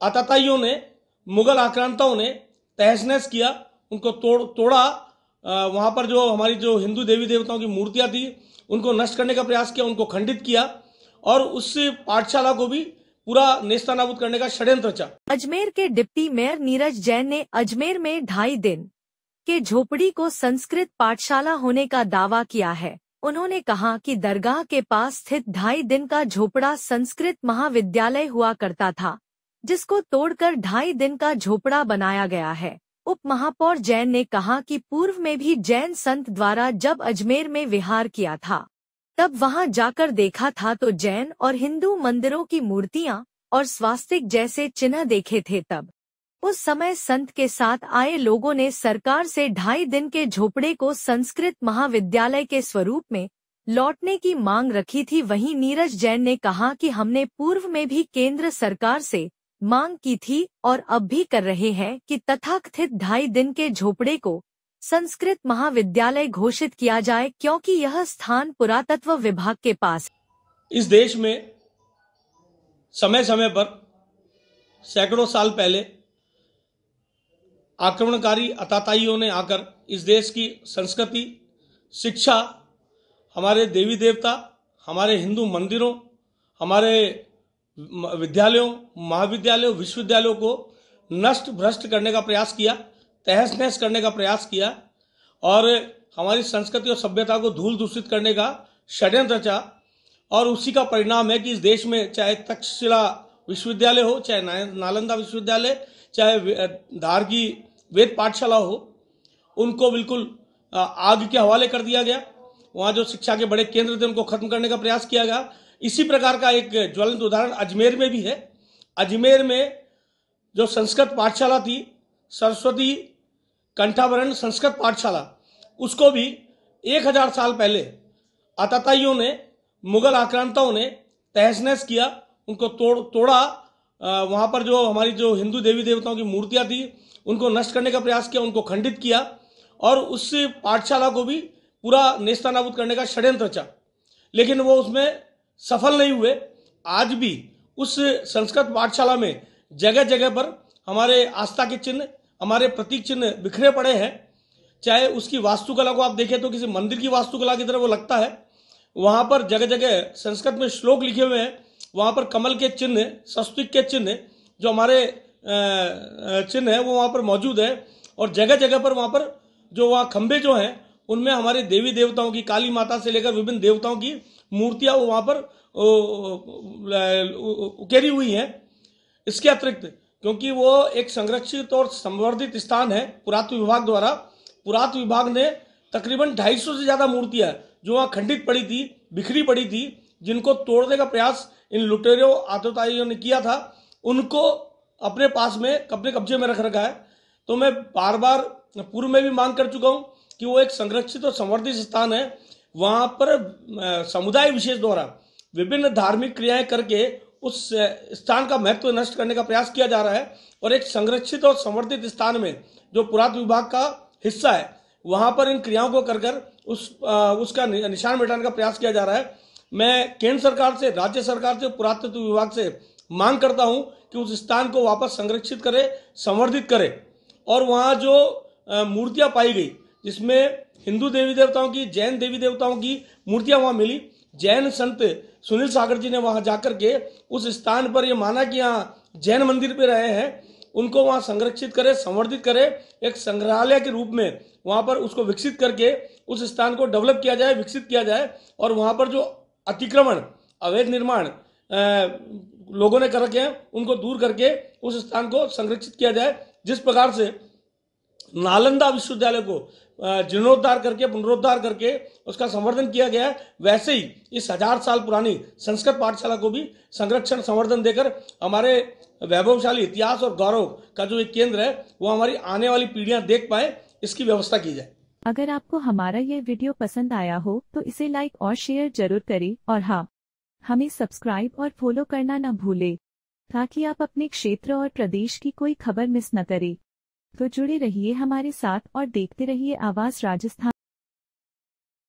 आताताइयों ने, मुगल आक्रांताओं ने तहस नहस किया, उनको तोड़ा। वहां पर जो हमारी जो हिंदू देवी देवताओं की मूर्तियां थी उनको नष्ट करने का प्रयास किया, उनको खंडित किया और उस पाठशाला को भी पूरा नेस्तनाबूद करने का षड्यंत्र रचा। अजमेर के डिप्टी मेयर नीरज जैन ने अजमेर में 2.5 दिन के झोपड़ी को संस्कृत पाठशाला होने का दावा किया है। उन्होंने कहा कि दरगाह के पास स्थित 2.5 दिन का झोपड़ा संस्कृत महाविद्यालय हुआ करता था, जिसको तोड़कर 2.5 दिन का झोपड़ा बनाया गया है। उप महापौर जैन ने कहा कि पूर्व में भी जैन संत द्वारा जब अजमेर में विहार किया था तब वहां जाकर देखा था तो जैन और हिंदू मंदिरों की मूर्तियां और स्वास्तिक जैसे चिन्ह देखे थे। तब उस समय संत के साथ आए लोगों ने सरकार से 2.5 दिन के झोपड़े को संस्कृत महाविद्यालय के स्वरूप में लौटने की मांग रखी थी। वहीं नीरज जैन ने कहा कि हमने पूर्व में भी केंद्र सरकार से मांग की थी और अब भी कर रहे हैं कि तथाकथित 2.5 दिन के झोपड़े को संस्कृत महाविद्यालय घोषित किया जाए, क्योंकि यह स्थान पुरातत्व विभाग के पास। इस देश में समय समय पर सैकड़ों साल पहले आक्रमणकारी आताताइयों ने आकर इस देश की संस्कृति, शिक्षा, हमारे देवी देवता, हमारे हिंदू मंदिरों, हमारे विद्यालयों, महाविद्यालयों, विश्वविद्यालयों को नष्ट भ्रष्ट करने का प्रयास किया, तहस नहस करने का प्रयास किया और हमारी संस्कृति और सभ्यता को धूल दूषित करने का षड्यंत्र रचा। और उसी का परिणाम है कि इस देश में चाहे तक्षशिला विश्वविद्यालय हो, चाहे नालंदा विश्वविद्यालय, चाहे धार की वेद पाठशाला हो, उनको बिल्कुल आग के हवाले कर दिया गया। वहाँ जो शिक्षा के बड़े केंद्र थे उनको खत्म करने का प्रयास किया गया। इसी प्रकार का एक ज्वलंत उदाहरण अजमेर में भी है। अजमेर में जो संस्कृत पाठशाला थी, सरस्वती कंठाभरण संस्कृत पाठशाला, उसको भी 1000 साल पहले आताताइयों ने, मुगल आक्रांताओं ने तहस नहस किया, उनको तोड़ा। वहां पर जो हमारी जो हिंदू देवी देवताओं की मूर्तियां थी उनको नष्ट करने का प्रयास किया, उनको खंडित किया और उस पाठशाला को भी पूरा नेस्तनाबूद करने का षड्यंत्र रचा। लेकिन वो उसमें सफल नहीं हुए। आज भी उस संस्कृत पाठशाला में जगह जगह पर हमारे आस्था के चिन्ह, हमारे प्रतीक चिन्ह बिखरे पड़े हैं। चाहे उसकी वास्तुकला को आप देखें तो किसी मंदिर की वास्तुकला की तरह वो लगता है। वहां पर जगह जगह संस्कृत में श्लोक लिखे हुए हैं, वहां पर कमल के चिन्ह, स्वस्तिक के चिन्ह, जो हमारे चिन्ह है वो वहां पर मौजूद है। और जगह जगह पर वहां पर जो वहाँ खंबे जो हैं उनमें हमारे देवी देवताओं की, काली माता से लेकर विभिन्न देवताओं की मूर्तियां वहां पर उकेरी हुई हैं। इसके अतिरिक्त क्योंकि वो एक संरक्षित और संवर्धित स्थान है पुरातत्व विभाग द्वारा, पुरातत्व विभाग ने तकरीबन 250 से ज्यादा मूर्तियां जो वहां खंडित पड़ी थी, बिखरी पड़ी थी, जिनको तोड़ने का प्रयास इन लुटेरों आतताइयों ने किया था, उनको अपने पास में, अपने कब्जे में रख रखा है। तो मैं बार बार पूर्व में भी मांग कर चुका हूं कि वो एक संरक्षित और संवर्धित स्थान है। वहां पर समुदाय विशेष द्वारा विभिन्न धार्मिक क्रियाएं करके उस स्थान का महत्व नष्ट करने का प्रयास किया जा रहा है। और एक संरक्षित और संवर्धित स्थान में जो पुरातत्व विभाग का हिस्सा है वहां पर इन क्रियाओं को कर उसका निशान मिटाने का प्रयास किया जा रहा है। मैं केंद्र सरकार से, राज्य सरकार से, पुरातत्व विभाग से मांग करता हूं कि उस स्थान को वापस संरक्षित करे, संवर्धित करे। और वहां जो मूर्तियां पाई गई जिसमें हिंदू देवी देवताओं की, जैन देवी देवताओं की मूर्तियां वहां मिली, जैन संत सुनील सागर जी ने वहां जाकर के उस स्थान पर यह माना कि यहाँ जैन मंदिर पे रहे हैं, उनको वहां संरक्षित करे, संवर्धित करे, एक संग्रहालय के रूप में वहां पर उसको विकसित करके उस स्थान को डेवलप किया जाए, विकसित किया जाए। और वहां पर जो अतिक्रमण, अवैध निर्माण लोगों ने कर रखे हैं उनको दूर करके उस स्थान को संरक्षित किया जाए। जिस प्रकार से नालंदा विश्वविद्यालय को जीर्णोद्धार करके, पुनरुद्धार करके उसका संवर्धन किया गया है, वैसे ही इस 1000 साल पुरानी संस्कृत पाठशाला को भी संरक्षण, संवर्धन देकर हमारे वैभवशाली इतिहास और गौरव का जो एक केंद्र है वो हमारी आने वाली पीढ़ियां देख पाए, इसकी व्यवस्था की जाए। अगर आपको हमारा यह वीडियो पसंद आया हो तो इसे लाइक और शेयर जरूर करें और हाँ, हमें सब्सक्राइब और फॉलो करना न भूलें ताकि आप अपने क्षेत्र और प्रदेश की कोई खबर मिस न करें। तो जुड़े रहिए हमारे साथ और देखते रहिए आवाज राजस्थान।